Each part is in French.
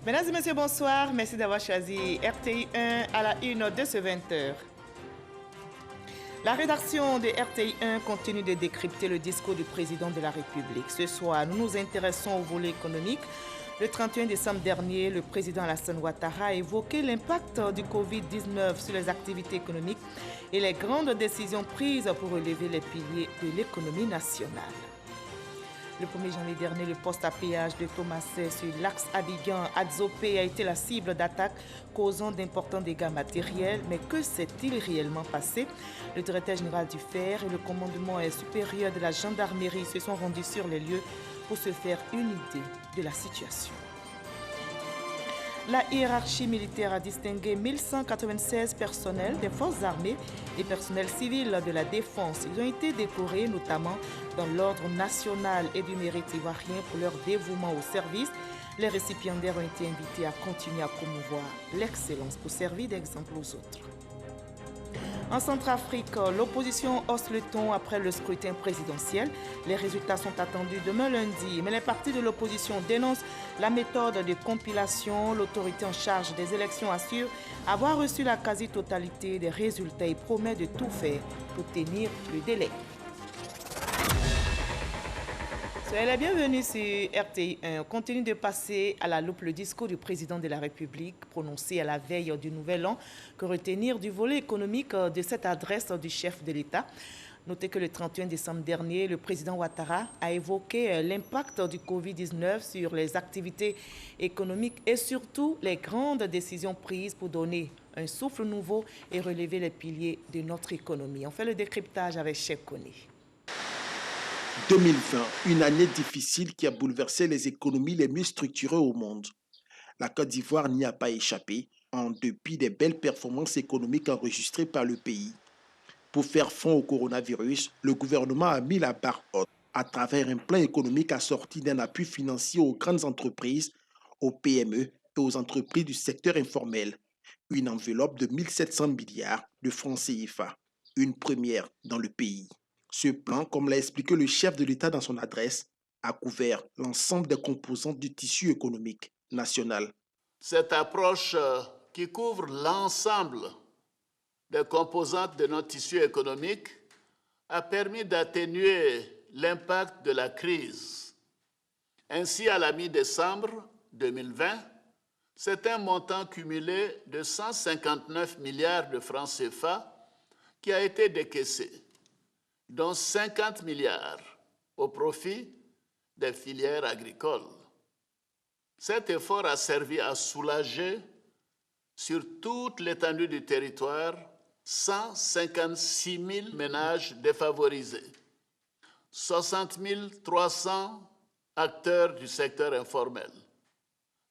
Mesdames et messieurs, bonsoir. Merci d'avoir choisi RTI 1 à la une de ce 20h. La rédaction de RTI 1 continue de décrypter le discours du président de la République. Ce soir, nous nous intéressons au volet économique. Le 31 décembre dernier, le président Alassane Ouattara a évoqué l'impact du Covid-19 sur les activités économiques et les grandes décisions prises pour relever les piliers de l'économie nationale. Le 1er janvier dernier, le poste à péage de Thomasset sur l'axe Abidjan-Adzopé a été la cible d'attaques causant d'importants dégâts matériels. Mais que s'est-il réellement passé? Le directeur général du FER et le commandement supérieur de la gendarmerie se sont rendus sur les lieux pour se faire une idée de la situation. La hiérarchie militaire a distingué 1196 personnels des forces armées et personnels civils de la défense. Ils ont été décorés notamment dans l'ordre national et du mérite ivoirien pour leur dévouement au service. Les récipiendaires ont été invités à continuer à promouvoir l'excellence pour servir d'exemple aux autres. En Centrafrique, l'opposition hausse le ton après le scrutin présidentiel. Les résultats sont attendus demain lundi, mais les partis de l'opposition dénoncent la méthode de compilation. L'autorité en charge des élections assure avoir reçu la quasi-totalité des résultats et promet de tout faire pour tenir le délai. Soyez la bienvenue sur RTI 1. On continue de passer à la loupe le discours du président de la République prononcé à la veille du Nouvel An. Que retenir du volet économique de cette adresse du chef de l'État? Notez que le 31 décembre dernier, le président Ouattara a évoqué l'impact du Covid-19 sur les activités économiques et surtout les grandes décisions prises pour donner un souffle nouveau et relever les piliers de notre économie. On fait le décryptage avec Cheikh Koné. 2020, une année difficile qui a bouleversé les économies les mieux structurées au monde. La Côte d'Ivoire n'y a pas échappé, en dépit des belles performances économiques enregistrées par le pays. Pour faire front au coronavirus, le gouvernement a mis la barre haute à travers un plan économique assorti d'un appui financier aux grandes entreprises, aux PME et aux entreprises du secteur informel. Une enveloppe de 1700 milliards de francs CFA, une première dans le pays. Ce plan, comme l'a expliqué le chef de l'État dans son adresse, a couvert l'ensemble des composantes du tissu économique national. Cette approche qui couvre l'ensemble des composantes de notre tissu économique a permis d'atténuer l'impact de la crise. Ainsi, à la mi-décembre 2020, c'est un montant cumulé de 159 milliards de francs CFA qui a été décaissé, dont 50 milliards au profit des filières agricoles. Cet effort a servi à soulager sur toute l'étendue du territoire 156 000 ménages défavorisés, 60 300 acteurs du secteur informel,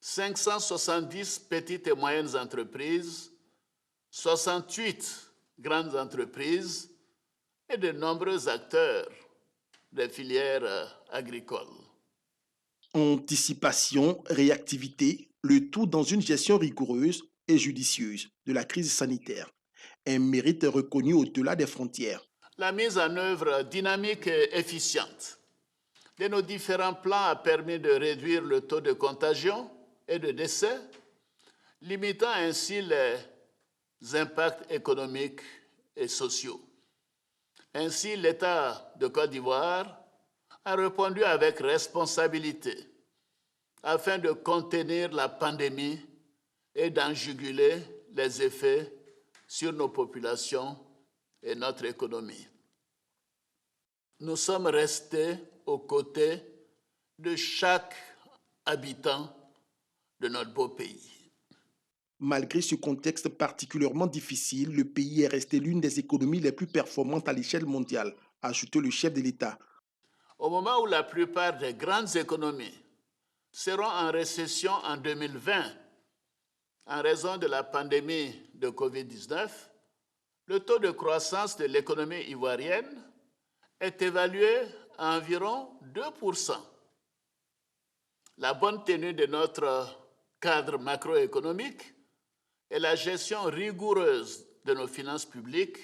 570 petites et moyennes entreprises, 68 grandes entreprises et de nombreux acteurs des filières agricoles. Anticipation, réactivité, le tout dans une gestion rigoureuse et judicieuse de la crise sanitaire. Un mérite reconnu au-delà des frontières. La mise en œuvre dynamique et efficiente de nos différents plans a permis de réduire le taux de contagion et de décès, limitant ainsi les impacts économiques et sociaux. Ainsi, l'État de Côte d'Ivoire a répondu avec responsabilité afin de contenir la pandémie et d'en juguler les effets sur nos populations et notre économie. Nous sommes restés aux côtés de chaque habitant de notre beau pays. Malgré ce contexte particulièrement difficile, le pays est resté l'une des économies les plus performantes à l'échelle mondiale, a ajouté le chef de l'État. Au moment où la plupart des grandes économies seront en récession en 2020 en raison de la pandémie de Covid-19, le taux de croissance de l'économie ivoirienne est évalué à environ 2%. La bonne tenue de notre cadre macroéconomique et la gestion rigoureuse de nos finances publiques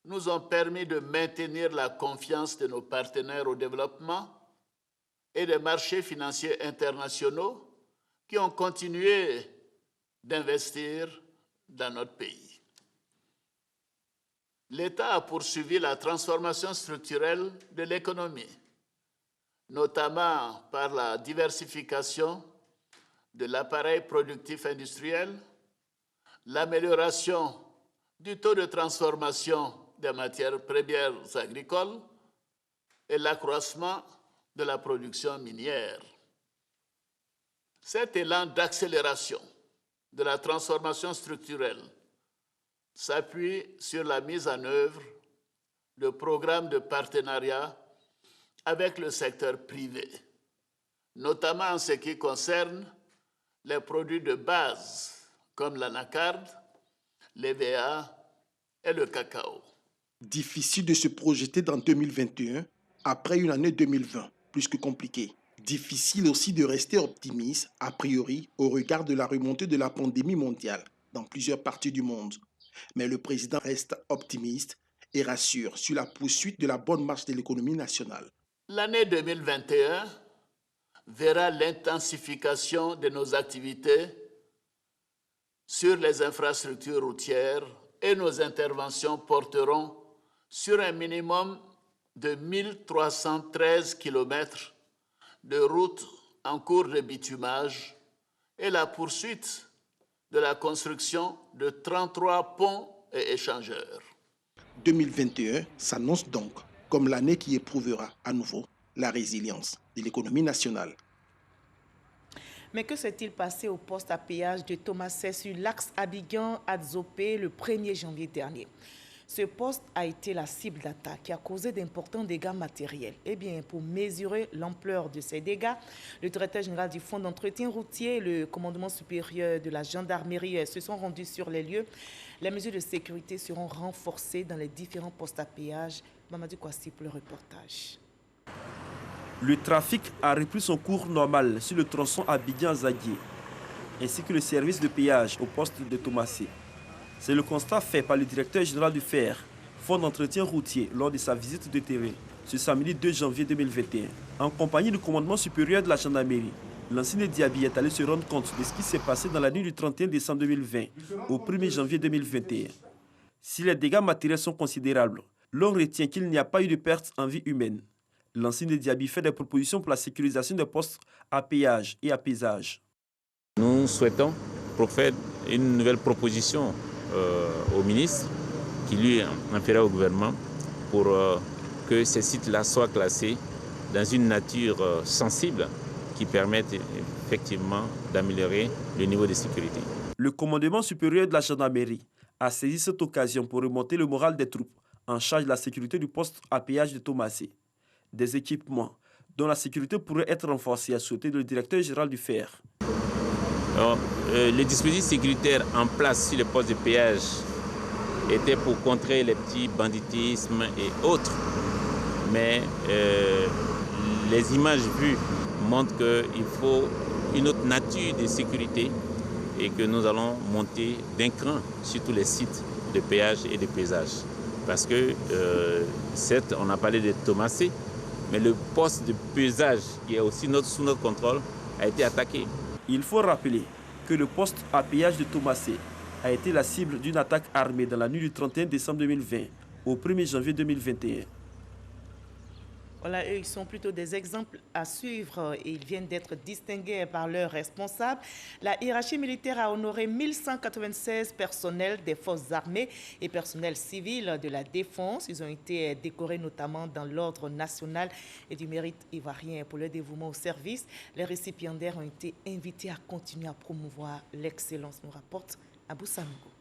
nous ont permis de maintenir la confiance de nos partenaires au développement et des marchés financiers internationaux qui ont continué d'investir dans notre pays. L'État a poursuivi la transformation structurelle de l'économie, notamment par la diversification de l'appareil productif industriel, l'amélioration du taux de transformation des matières premières agricoles et l'accroissement de la production minière. Cet élan d'accélération de la transformation structurelle s'appuie sur la mise en œuvre de programmes de partenariat avec le secteur privé, notamment en ce qui concerne les produits de base comme l'anacarde, l'EVA et le cacao. Difficile de se projeter dans 2021 après une année 2020 plus que compliquée. Difficile aussi de rester optimiste a priori au regard de la remontée de la pandémie mondiale dans plusieurs parties du monde. Mais le président reste optimiste et rassure sur la poursuite de la bonne marche de l'économie nationale. L'année 2021 verra l'intensification de nos activités sur les infrastructures routières et nos interventions porteront sur un minimum de 1313 km de routes en cours de bitumage et la poursuite de la construction de 33 ponts et échangeurs. 2021 s'annonce donc comme l'année qui éprouvera à nouveau la résilience de l'économie nationale. Mais que s'est-il passé au poste à péage de Thomasset sur l'axe Abidjan-Adzopé le 1er janvier dernier? Ce poste a été la cible d'attaque qui a causé d'importants dégâts matériels. Eh bien, pour mesurer l'ampleur de ces dégâts, le directeur général du Fonds d'entretien routier et le commandement supérieur de la gendarmerie se sont rendus sur les lieux. Les mesures de sécurité seront renforcées dans les différents postes à péage. Mamadou Kouassi pour le reportage. Le trafic a repris son cours normal sur le tronçon Abidjan-Zaguié, ainsi que le service de péage au poste de Thomasset. C'est le constat fait par le directeur général du FER, Fonds d'entretien routier, lors de sa visite de terrain ce samedi 2 janvier 2021. En compagnie du commandement supérieur de la gendarmerie, l'ancien Diaby est allé se rendre compte de ce qui s'est passé dans la nuit du 31 décembre 2020 au 1er janvier 2021. Si les dégâts matériels sont considérables, l'on retient qu'il n'y a pas eu de perte en vie humaine. L'ancien Diaby fait des propositions pour la sécurisation des postes à péage et à pesage. Nous souhaitons faire une nouvelle proposition au ministre qui lui en fera au gouvernement pour que ces sites-là soient classés dans une nature sensible qui permette effectivement d'améliorer le niveau de sécurité. Le commandement supérieur de la gendarmerie a saisi cette occasion pour remonter le moral des troupes en charge de la sécurité du poste à péage de Thomasset. Des équipements dont la sécurité pourrait être renforcée, a souhaité le directeur général du FER. Alors, les dispositifs sécuritaires en place sur les postes de péage étaient pour contrer les petits banditismes et autres. Mais les images vues montrent qu'il faut une autre nature de sécurité et que nous allons monter d'un cran sur tous les sites de péage et de pesage. Parce que, certes, on a parlé de Thomasset, mais le poste de pesage qui est aussi sous notre contrôle a été attaqué. Il faut rappeler que le poste à péage de Thomasset a été la cible d'une attaque armée dans la nuit du 31 décembre 2020 au 1er janvier 2021. Voilà, eux, ils sont plutôt des exemples à suivre et ils viennent d'être distingués par leurs responsables. La hiérarchie militaire a honoré 1196 personnels des forces armées et personnels civils de la défense. Ils ont été décorés notamment dans l'ordre national et du mérite ivoirien pour le dévouement au service. Les récipiendaires ont été invités à continuer à promouvoir l'excellence, nous rapporte Abou Sanogo.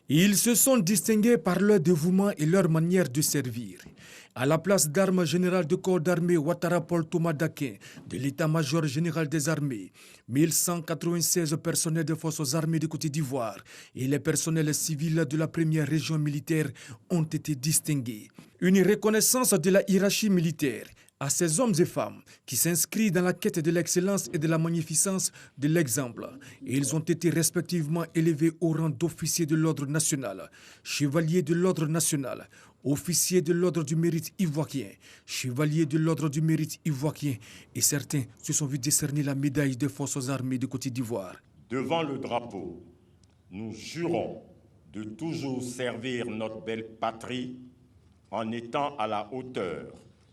Ils se sont distingués par leur dévouement et leur manière de servir. À la place d'armes générales de corps d'armée Ouattara Paul Thomas Daquin de l'état-major général des armées, 1196 personnels des forces armées de Côte d'Ivoire et les personnels civils de la première région militaire ont été distingués. Une reconnaissance de la hiérarchie militaire à ces hommes et femmes qui s'inscrivent dans la quête de l'excellence et de la magnificence de l'exemple. Ils ont été respectivement élevés au rang d'officier de l'ordre national, chevalier de l'ordre national, Officiers de l'ordre du mérite ivoirien, chevaliers de l'ordre du mérite ivoirien et certains se sont vus décerner la médaille des forces armées de Côte d'Ivoire. Devant le drapeau, nous jurons de toujours servir notre belle patrie en étant à la hauteur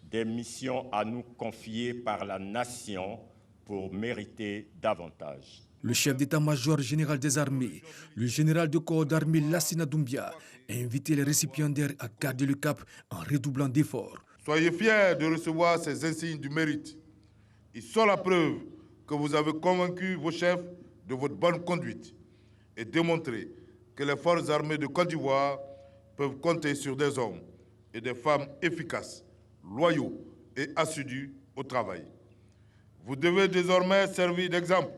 des missions à nous confier par la nation pour mériter davantage. Le chef d'état-major général des armées, le général de corps d'armée Lassina Doumbia, a invité les récipiendaires à garder le cap en redoublant d'efforts. Soyez fiers de recevoir ces insignes du mérite. Ils sont la preuve que vous avez convaincu vos chefs de votre bonne conduite et démontré que les forces armées de Côte d'Ivoire peuvent compter sur des hommes et des femmes efficaces, loyaux et assidus au travail. Vous devez désormais servir d'exemple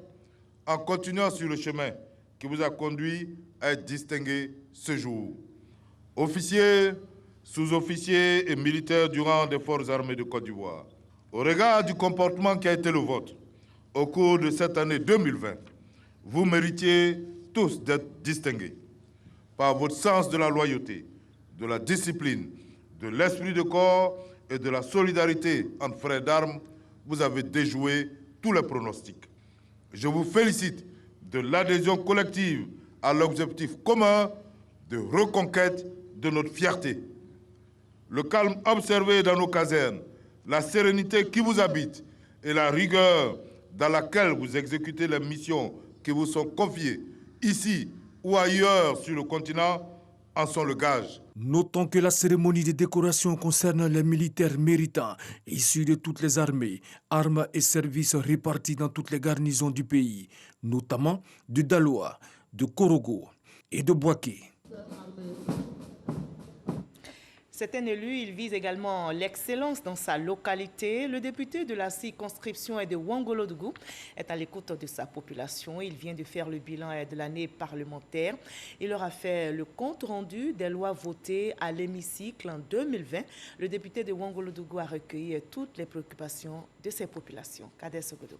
en continuant sur le chemin qui vous a conduit à être distingué ce jour. Officiers, sous-officiers et militaires du rang des forces armées de Côte d'Ivoire, au regard du comportement qui a été le vôtre au cours de cette année 2020, vous méritiez tous d'être distingués par votre sens de la loyauté, de la discipline, de l'esprit de corps et de la solidarité entre frères d'armes. Vous avez déjoué tous les pronostics. Je vous félicite de l'adhésion collective à l'objectif commun de reconquête de notre fierté. Le calme observé dans nos casernes, la sérénité qui vous habite et la rigueur dans laquelle vous exécutez les missions qui vous sont confiées, ici ou ailleurs sur le continent, en sont le gage. Notons que la cérémonie de décoration concerne les militaires méritants, issus de toutes les armées, armes et services répartis dans toutes les garnisons du pays, notamment de Daloa, de Korogo et de Boaké. C'est un élu, il vise également l'excellence dans sa localité. Le député de la circonscription de Ouangolodougou est à l'écoute de sa population. Il vient de faire le bilan de l'année parlementaire. Il leur a fait le compte rendu des lois votées à l'hémicycle en 2020. Le député de Ouangolodougou a recueilli toutes les préoccupations de ces populations. Kader Sogodo.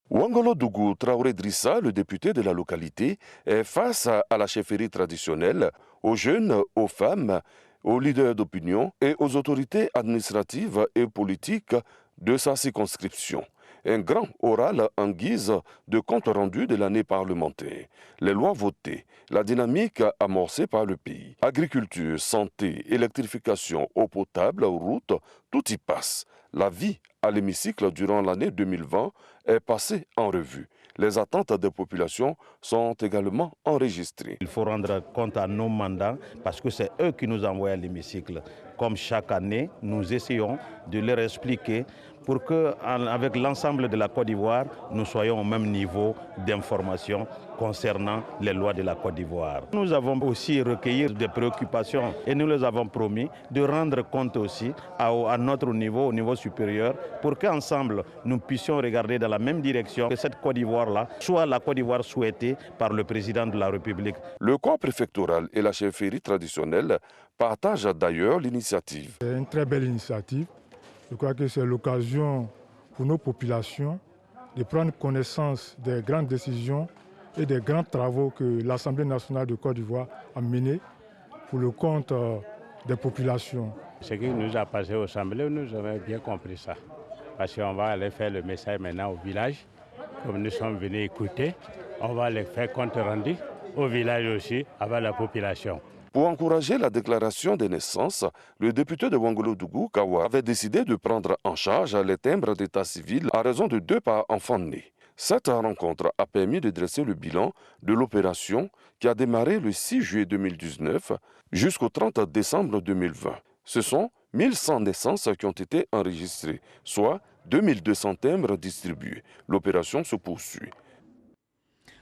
Ouangolodougou Traoré Drissa, le député de la localité, est face à la chefferie traditionnelle, aux jeunes, aux femmes, aux leaders d'opinion et aux autorités administratives et politiques de sa circonscription. Un grand oral en guise de compte rendu de l'année parlementaire. Les lois votées, la dynamique amorcée par le pays, agriculture, santé, électrification, eau potable, routes, tout y passe. La vie à l'hémicycle durant l'année 2020 est passée en revue. Les attentes des populations sont également enregistrées. Il faut rendre compte à nos mandats parce que c'est eux qui nous envoient à l'hémicycle. Comme chaque année, nous essayons de leur expliquer pour qu'avec l'ensemble de la Côte d'Ivoire, nous soyons au même niveau d'information concernant les lois de la Côte d'Ivoire. Nous avons aussi recueilli des préoccupations et nous les avons promis de rendre compte aussi à notre niveau, au niveau supérieur, pour qu'ensemble nous puissions regarder dans la même direction que cette Côte d'Ivoire-là soit la Côte d'Ivoire souhaitée par le président de la République. Le corps préfectoral et la chefferie traditionnelle partagent d'ailleurs l'initiative. C'est une très belle initiative. Je crois que c'est l'occasion pour nos populations de prendre connaissance des grandes décisions et des grands travaux que l'Assemblée nationale de Côte d'Ivoire a menés pour le compte des populations. Ce qui nous a passé au Assemblée, nous avons bien compris ça. Parce qu'on va aller faire le message maintenant au village. Comme nous sommes venus écouter, on va les faire compte rendu au village aussi, avec la population. Pour encourager la déclaration des naissances, le député de Ouangolodougou, Kawa, avait décidé de prendre en charge les timbres d'état civil à raison de 2 par enfant né. Cette rencontre a permis de dresser le bilan de l'opération qui a démarré le 6 juillet 2019 jusqu'au 30 décembre 2020. Ce sont 1100 naissances qui ont été enregistrées, soit 2200 timbres distribués. L'opération se poursuit.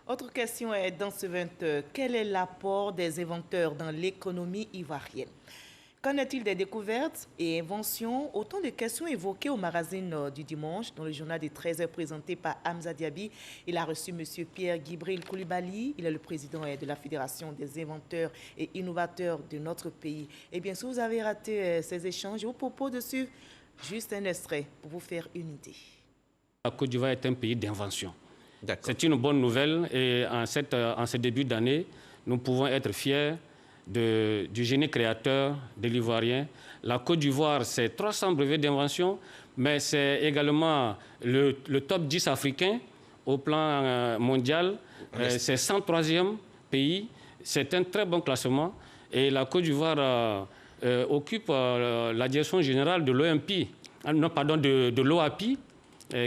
Autre question est dans ce 20h. Quel est l'apport des inventeurs dans l'économie ivoirienne? Qu'en est-il des découvertes et inventions? Autant de questions évoquées au magazine du dimanche, dans le journal des 13h présenté par Hamza Diaby. Il a reçu M. Pierre Gibril Koulibaly. Il est le président de la Fédération des inventeurs et innovateurs de notre pays. Et bien, si vous avez raté ces échanges, je vous propose de suivre juste un extrait pour vous faire une idée. La Côte d'Ivoire est un pays d'invention. C'est une bonne nouvelle et en ce début d'année, nous pouvons être fiers du génie créateur de l'Ivoirien. La Côte d'Ivoire, c'est 300 brevets d'invention, mais c'est également le top 10 africain au plan mondial. C'est 103e pays. C'est un très bon classement. Et la Côte d'Ivoire occupe la direction générale de l'OMP, de l'OAPI,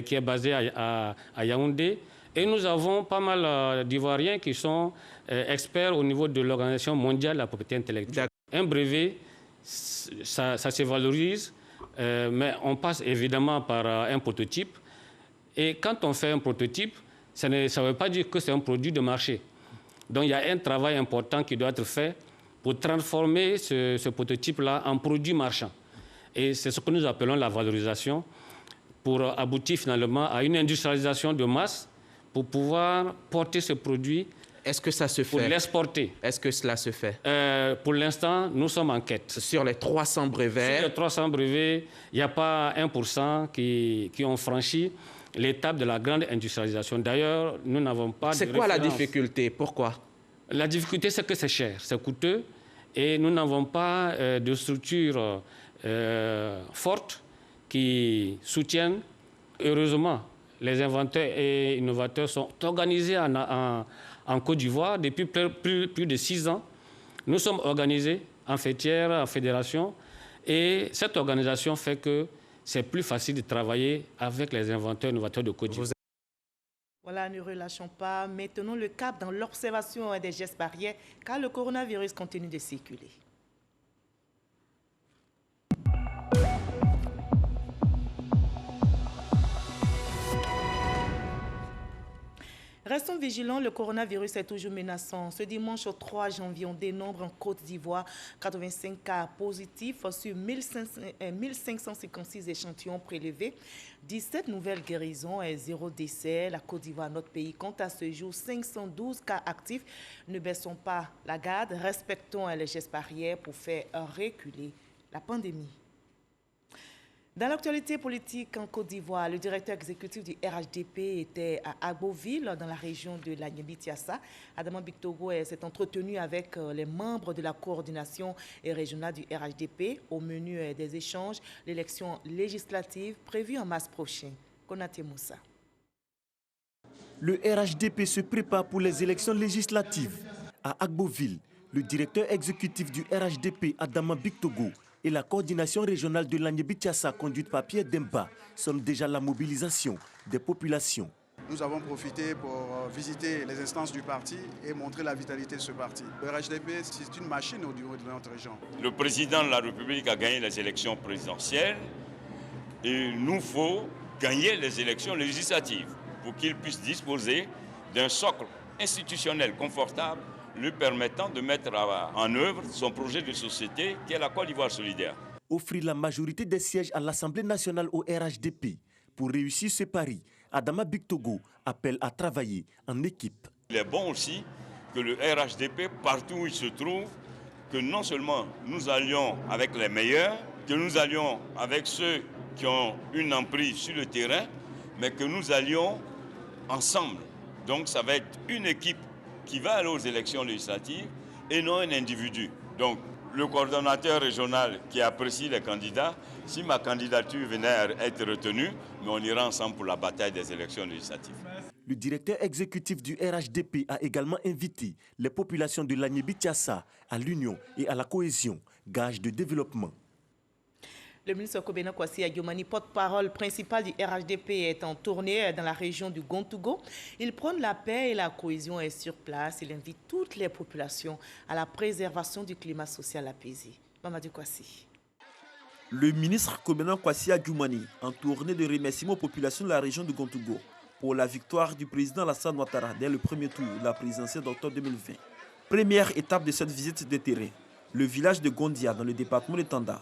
qui est basée à Yaoundé. Et nous avons pas mal d'Ivoiriens qui sont experts au niveau de l'Organisation mondiale de la propriété intellectuelle. Un brevet, ça se valorise, mais on passe évidemment par un prototype. Et quand on fait un prototype, ça ne veut pas dire que c'est un produit de marché. Donc il y a un travail important qui doit être fait pour transformer ce prototype-là en produit marchand. Et c'est ce que nous appelons la valorisation, pour aboutir finalement à une industrialisation de masse, pour pouvoir porter ce produit. Est-ce que ça se fait? Pour l'exporter. Est-ce que cela se fait? Pour l'instant, nous sommes en quête. Sur les 300 brevets? Sur les 300 brevets, il n'y a pas 1% qui ont franchi l'étape de la grande industrialisation. D'ailleurs, nous n'avons pas de C'est quoi référence. La difficulté? Pourquoi? La difficulté, c'est que c'est cher, c'est coûteux, et nous n'avons pas de structure forte qui soutiennent. Heureusement, les inventeurs et innovateurs sont organisés en Côte d'Ivoire depuis plus de 6 ans. Nous sommes organisés en fêtière, en fédération, et cette organisation fait que c'est plus facile de travailler avec les inventeurs et innovateurs de Côte d'Ivoire. Voilà, ne relâchons pas. Maintenons le cap dans l'observation des gestes barrières, car le coronavirus continue de circuler. Restons vigilants, le coronavirus est toujours menaçant. Ce dimanche, au 3 janvier, on dénombre en Côte d'Ivoire 85 cas positifs sur 1556 échantillons prélevés, 17 nouvelles guérisons et 0 décès. La Côte d'Ivoire, notre pays, compte à ce jour 512 cas actifs. Ne baissons pas la garde, respectons les gestes barrières pour faire reculer la pandémie. Dans l'actualité politique en Côte d'Ivoire, le directeur exécutif du RHDP était à Agboville, dans la région de l'Agnebi-Tiassa. Adama Bictogo s'est entretenu avec les membres de la coordination régionale du RHDP. Au menu des échanges, l'élection législative prévue en mars prochain. Konaté Moussa. Le RHDP se prépare pour les élections législatives. À Agboville, le directeur exécutif du RHDP, Adama Bictogo, et la coordination régionale de l'Agnebi-Tiassa, conduite par Pierre Demba, sont déjà la mobilisation des populations. Nous avons profité pour visiter les instances du parti et montrer la vitalité de ce parti. Le RHDP, c'est une machine au niveau de notre région. Le président de la République a gagné les élections présidentielles et il nous faut gagner les élections législatives pour qu'il puisse disposer d'un socle institutionnel confortable lui permettant de mettre en œuvre son projet de société qui est la Côte d'Ivoire solidaire. Offrir la majorité des sièges à l'Assemblée nationale au RHDP. Pour réussir ce pari, Adama Bictogo appelle à travailler en équipe. Il est bon aussi que le RHDP, partout où il se trouve, que non seulement nous allions avec les meilleurs, que nous allions avec ceux qui ont une emprise sur le terrain, mais que nous allions ensemble. Donc ça va être une équipe qui va aller aux élections législatives et non un individu. Donc, le coordonnateur régional qui apprécie les candidats, si ma candidature venait à être retenue, mais on ira ensemble pour la bataille des élections législatives. Le directeur exécutif du RHDP a également invité les populations de l'Agnebi-Tiassa à l'union et à la cohésion, gage de développement. Le ministre Kobena Kwasi Adjumani, porte-parole principal du RHDP, est en tournée dans la région du Gontougo. Il prône la paix et la cohésion sur place. Il invite toutes les populations à la préservation du climat social apaisé. Mamadou Kwasi. Le ministre Kobena Kwasi Adjumani, en tournée de remerciements aux populations de la région du Gontougo pour la victoire du président Alassane Ouattara dès le premier tour de la présidentielle d'octobre 2020. Première étape de cette visite de terrain, le village de Gondia dans le département de Tanda.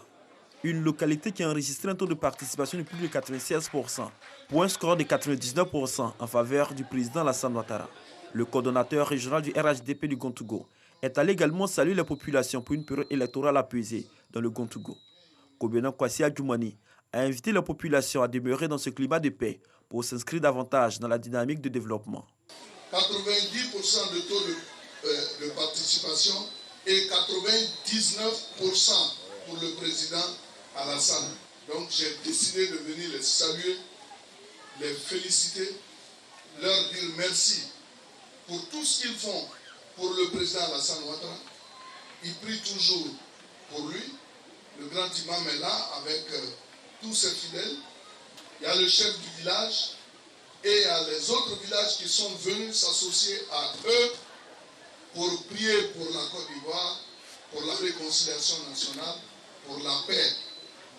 Une localité qui a enregistré un taux de participation de plus de 96%, pour un score de 99% en faveur du président Alassane Ouattara. Le coordonnateur régional du RHDP du Gontougo est allé également saluer la population pour une période électorale apaisée dans le Gontougo. Kobena Kwasi Adjumani a invité la population à demeurer dans ce climat de paix pour s'inscrire davantage dans la dynamique de développement. 90% de taux de participation, et 99% pour le président Alassane. Donc j'ai décidé de venir les saluer, les féliciter, leur dire merci pour tout ce qu'ils font pour le président Alassane Ouattara. Ils prient toujours pour lui. Le grand imam est là avec tous ses fidèles. Il y a le chef du village et il y a les autres villages qui sont venus s'associer à eux pour prier pour la Côte d'Ivoire, pour la réconciliation nationale, pour la paix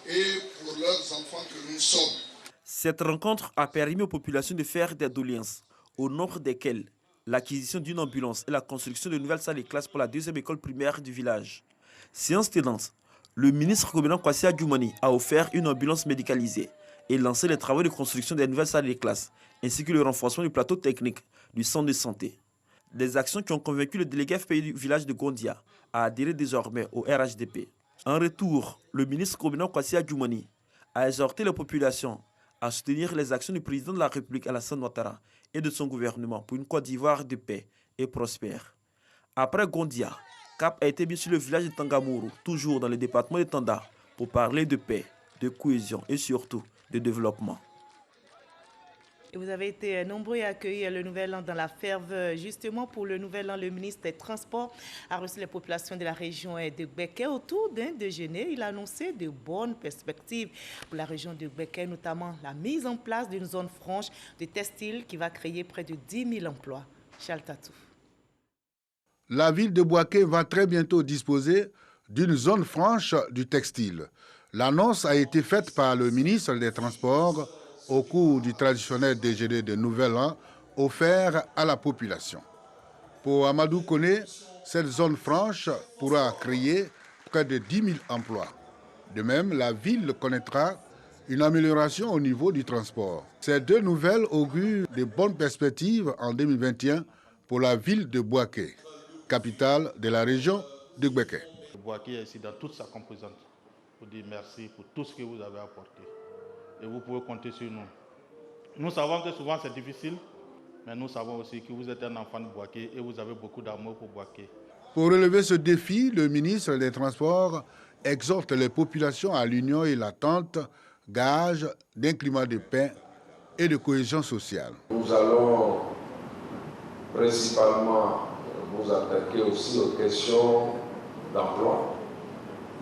et pour leurs enfants que nous sommes. Cette rencontre a permis aux populations de faire des doléances, au nombre desquelles l'acquisition d'une ambulance et la construction de nouvelles salles de classe pour la deuxième école primaire du village. Séance tenante, le ministre Kombena Kwasi Adjumani a offert une ambulance médicalisée et lancé les travaux de construction des nouvelles salles de classe, ainsi que le renforcement du plateau technique du centre de santé. Des actions qui ont convaincu le délégué FPI du village de Gondia à adhérer désormais au RHDP. En retour, le ministre Kombena Kwasi Adjumani a exhorté les populations à soutenir les actions du président de la République Alassane Ouattara et de son gouvernement pour une Côte d'Ivoire de paix et prospère. Après Gondia, cap a été mis sur le village de Tangamourou, toujours dans le département de Tanda, pour parler de paix, de cohésion et surtout de développement. Et vous avez été nombreux à accueillir le Nouvel An dans la ferveur. Justement, pour le Nouvel An, le ministre des Transports a reçu les populations de la région de Gbeke autour d'un déjeuner. Il a annoncé de bonnes perspectives pour la région de Gbeke, notamment la mise en place d'une zone franche de textile qui va créer près de 10 000 emplois. Charles Tatou. La ville de Bouaké va très bientôt disposer d'une zone franche du textile. L'annonce a été faite par le ministre des Transports au cours du traditionnel déjeuner de Nouvel An offert à la population. Pour Amadou Koné, cette zone franche pourra créer près de 10 000 emplois. De même, la ville connaîtra une amélioration au niveau du transport. Ces deux nouvelles augurent de bonnes perspectives en 2021 pour la ville de Bouaké, capitale de la région de Gbeke. Bouaké est ici dans toute sa composante pour dire merci pour tout ce que vous avez apporté. Et vous pouvez compter sur nous. Nous savons que souvent c'est difficile, mais nous savons aussi que vous êtes un enfant de Bouaké et vous avez beaucoup d'amour pour Bouaké. Pour relever ce défi, le ministre des Transports exhorte les populations à l'union et l'attente, gage d'un climat de paix et de cohésion sociale. Nous allons principalement nous attaquer aussi aux questions d'emploi.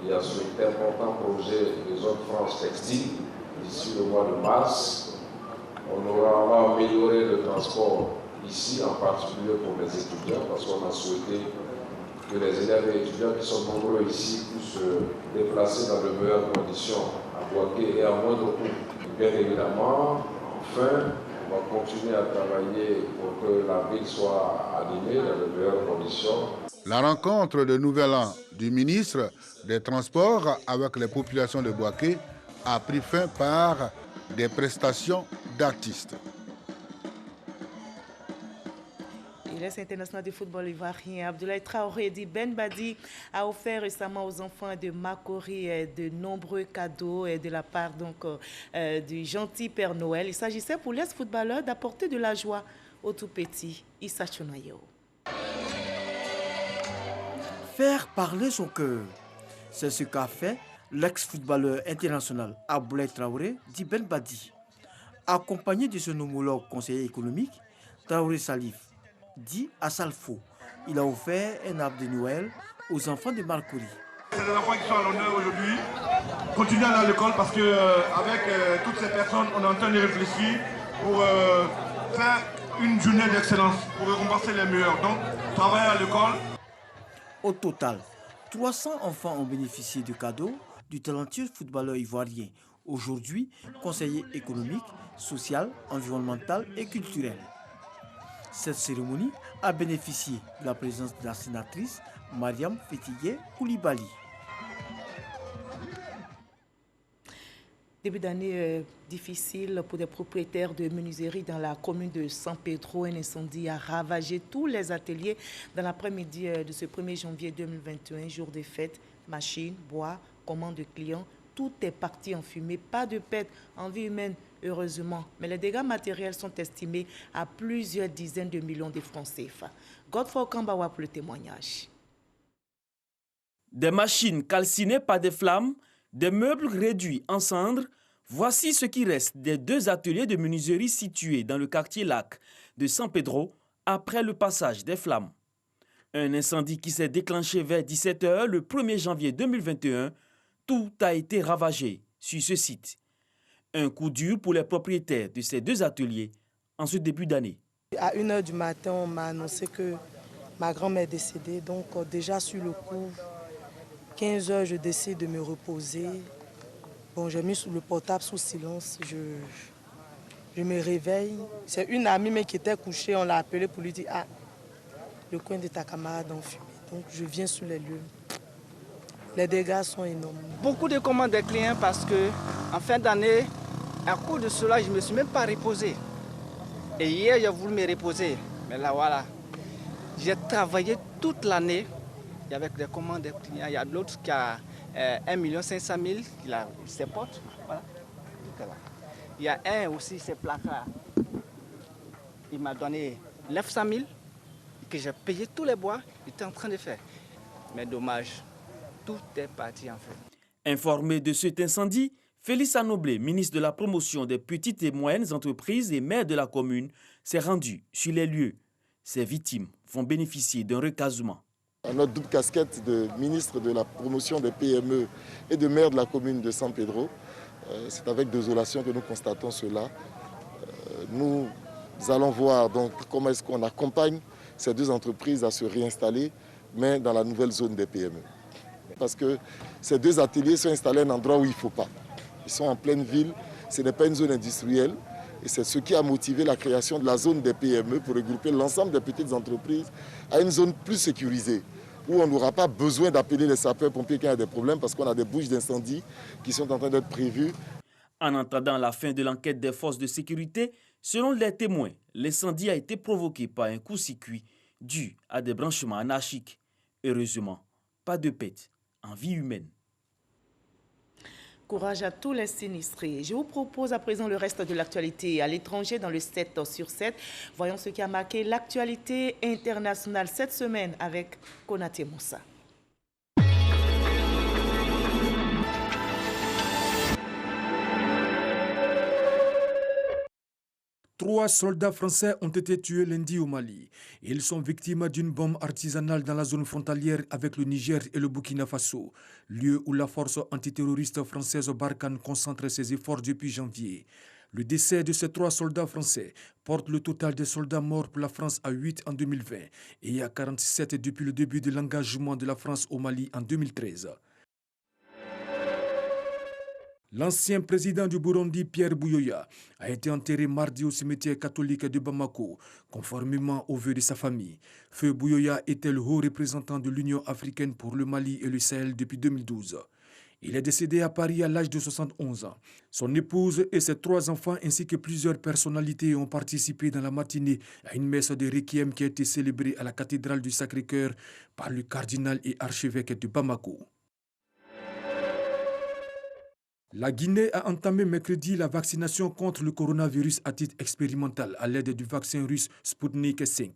Il y a cet important projet de zone franche textile d'ici le mois de mars. On va améliorer le transport ici, en particulier pour les étudiants, parce qu'on a souhaité que les élèves et étudiants qui sont nombreux ici puissent se déplacer dans de meilleures conditions à Bouaké et à moindre coût. Bien évidemment, enfin, on va continuer à travailler pour que la ville soit animée dans de meilleures conditions. La rencontre de Nouvel An du ministre des Transports avec les populations de Bouaké a pris fin par des prestations d'artistes. L'Institut international du football ivoirien Abdoulaye Traoré dit Ben Badi a offert récemment aux enfants de Makori de nombreux cadeaux de la part du gentil Père Noël. Il s'agissait pour l'ex-footballeur d'apporter de la joie au tout petit Issa Chonayo. Faire parler son cœur, c'est ce qu'a fait l'ex-footballeur international Abdoulaye Traoré dit Ben Badi. Accompagné de son homologue conseiller économique, Traoré Salif dit à Salfo, il a offert un arbre de Noël aux enfants de Marcory. C'est des enfants qui sont à l'honneur aujourd'hui. Continuez à aller à l'école parce qu'avec toutes ces personnes, on est en train de réfléchir pour faire une journée d'excellence, pour récompenser les meilleurs. Donc, travailler à l'école. Au total, 300 enfants ont bénéficié de cadeaux du talentueux footballeur ivoirien, aujourd'hui conseiller économique, social, environnemental et culturel. Cette cérémonie a bénéficié de la présence de la sénatrice Mariam Fetigue Koulibaly. Début d'année difficile pour des propriétaires de menuiseries dans la commune de San Pedro. Un incendie a ravagé tous les ateliers dans l'après-midi de ce 1er janvier 2021, jour de fête. Machines, bois, commandes de clients, tout est parti en fumée. Pas de perte en vie humaine, heureusement. Mais les dégâts matériels sont estimés à plusieurs dizaines de millions de francs CFA. Godfrey Kambawa pour le témoignage. Des machines calcinées par des flammes, des meubles réduits en cendres, voici ce qui reste des 2 ateliers de menuiserie situés dans le quartier Lac de San Pedro après le passage des flammes. Un incendie qui s'est déclenché vers 17 h le 1er janvier 2021. Tout a été ravagé sur ce site. Un coup dur pour les propriétaires de ces 2 ateliers en ce début d'année. À 1 h du matin, on m'a annoncé que ma grand-mère est décédée. Donc déjà sur le coup, 15 h, je décide de me reposer. Bon, j'ai mis le portable sous silence. Je me réveille. C'est une amie mais qui était couchée. On l'a appelée pour lui dire « Ah, le coin de ta camarade en fumée ». Donc je viens sur les lieux. Les dégâts sont énormes. Beaucoup de commandes des clients parce que en fin d'année, à cause de cela, je ne me suis même pas reposé. Et hier, j'ai voulu me reposer. Mais là, voilà. J'ai travaillé toute l'année avec des commandes des clients. Il y a l'autre qui a 1 500 000, qui a ses potes. Voilà. Il y a un aussi, ses placards. Il m'a donné 900 000 que j'ai payé tous les bois. Il était en train de faire. Mais dommage, tout est parti en fait. Informé de cet incendie, Félix Anoblé, ministre de la promotion des petites et moyennes entreprises et maire de la commune, s'est rendu sur les lieux. Ces victimes vont bénéficier d'un recasement. À notre double casquette de ministre de la promotion des PME et de maire de la commune de San Pedro, c'est avec désolation que nous constatons cela. Nous allons voir donc comment est-ce qu'on accompagne ces 2 entreprises à se réinstaller, mais dans la nouvelle zone des PME. Parce que ces 2 ateliers sont installés à un endroit où il ne faut pas. Ils sont en pleine ville, ce n'est pas une zone industrielle. Et c'est ce qui a motivé la création de la zone des PME pour regrouper l'ensemble des petites entreprises à une zone plus sécurisée, où on n'aura pas besoin d'appeler les sapeurs-pompiers quand il y a des problèmes, parce qu'on a des bouches d'incendie qui sont en train d'être prévues. En attendant la fin de l'enquête des forces de sécurité, selon les témoins, l'incendie a été provoqué par un court-circuit dû à des branchements anarchiques. Heureusement, pas de perte en vie humaine. Courage à tous les sinistrés. Je vous propose à présent le reste de l'actualité à l'étranger dans le 7 sur 7. Voyons ce qui a marqué l'actualité internationale cette semaine avec Konaté Moussa. 3 soldats français ont été tués lundi au Mali. Ils sont victimes d'une bombe artisanale dans la zone frontalière avec le Niger et le Burkina Faso, lieu où la force antiterroriste française Barkhane concentre ses efforts depuis janvier. Le décès de ces 3 soldats français porte le total des soldats morts pour la France à 8 en 2020 et à 47 depuis le début de l'engagement de la France au Mali en 2013. L'ancien président du Burundi, Pierre Buyoya, a été enterré mardi au cimetière catholique de Bamako, conformément aux vœux de sa famille. Feu Buyoya était le haut représentant de l'Union africaine pour le Mali et le Sahel depuis 2012. Il est décédé à Paris à l'âge de 71 ans. Son épouse et ses 3 enfants ainsi que plusieurs personnalités ont participé dans la matinée à une messe de requiem qui a été célébrée à la cathédrale du Sacré-Cœur par le cardinal et archevêque de Bamako. La Guinée a entamé mercredi la vaccination contre le coronavirus à titre expérimental à l'aide du vaccin russe Sputnik V.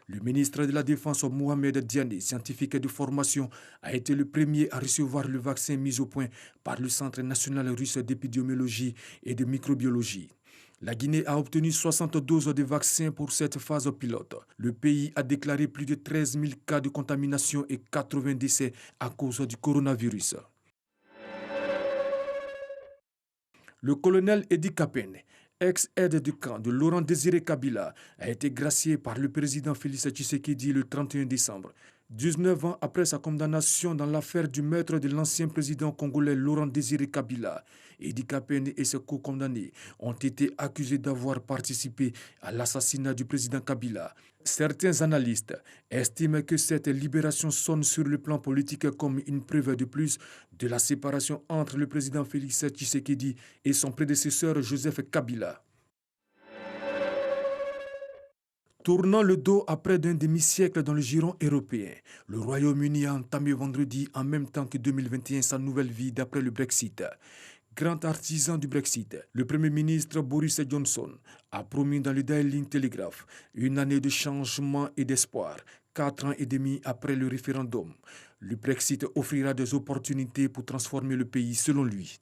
Le ministre de la Défense Mohamed Diané, scientifique de formation, a été le premier à recevoir le vaccin mis au point par le Centre national russe d'épidémiologie et de microbiologie. La Guinée a obtenu 60 doses de vaccins pour cette phase pilote. Le pays a déclaré plus de 13 000 cas de contamination et 80 décès à cause du coronavirus. Le colonel Edi Kapene, ex-aide de camp de Laurent Désiré Kabila, a été gracié par le président Félix Tshisekedi le 31 décembre. 19 ans après sa condamnation dans l'affaire du meurtre de l'ancien président congolais Laurent Désiré Kabila, Edi Kapene et ses co-condamnés ont été accusés d'avoir participé à l'assassinat du président Kabila. Certains analystes estiment que cette libération sonne sur le plan politique comme une preuve de plus de la séparation entre le président Félix Tshisekedi et son prédécesseur Joseph Kabila. Tournant le dos à près d'un demi-siècle dans le giron européen, le Royaume-Uni a entamé vendredi en même temps que 2021 sa nouvelle vie d'après le Brexit. grand artisan du Brexit. Le Premier ministre Boris Johnson a promis dans le Daily Telegraph une année de changement et d'espoir. 4 ans et demi après le référendum, le Brexit offrira des opportunités pour transformer le pays selon lui.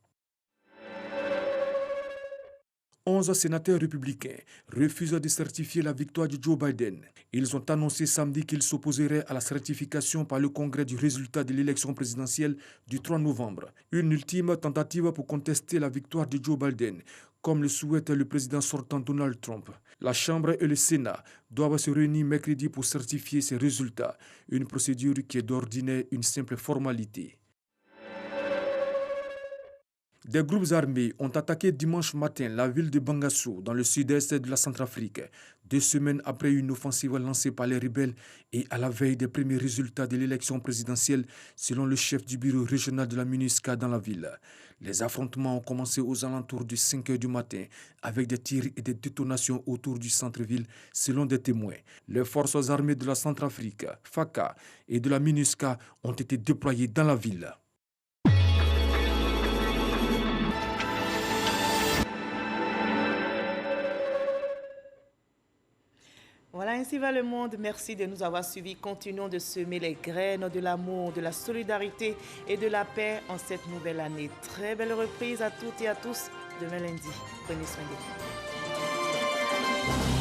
11 sénateurs républicains refusent de certifier la victoire de Joe Biden. Ils ont annoncé samedi qu'ils s'opposeraient à la certification par le Congrès du résultat de l'élection présidentielle du 3 novembre. Une ultime tentative pour contester la victoire de Joe Biden, comme le souhaite le président sortant Donald Trump. La Chambre et le Sénat doivent se réunir mercredi pour certifier ces résultats, une procédure qui est d'ordinaire une simple formalité. Des groupes armés ont attaqué dimanche matin la ville de Bangassou, dans le sud-est de la Centrafrique, 2 semaines après une offensive lancée par les rebelles et à la veille des premiers résultats de l'élection présidentielle, selon le chef du bureau régional de la MINUSCA dans la ville. Les affrontements ont commencé aux alentours de 5 h du matin, avec des tirs et des détonations autour du centre-ville, selon des témoins. Les forces armées de la Centrafrique, FACA, et de la MINUSCA ont été déployées dans la ville. Voilà, ainsi va le monde. Merci de nous avoir suivis. Continuons de semer les graines de l'amour, de la solidarité et de la paix en cette nouvelle année. Très belle reprise à toutes et à tous. Demain lundi. Prenez soin de vous.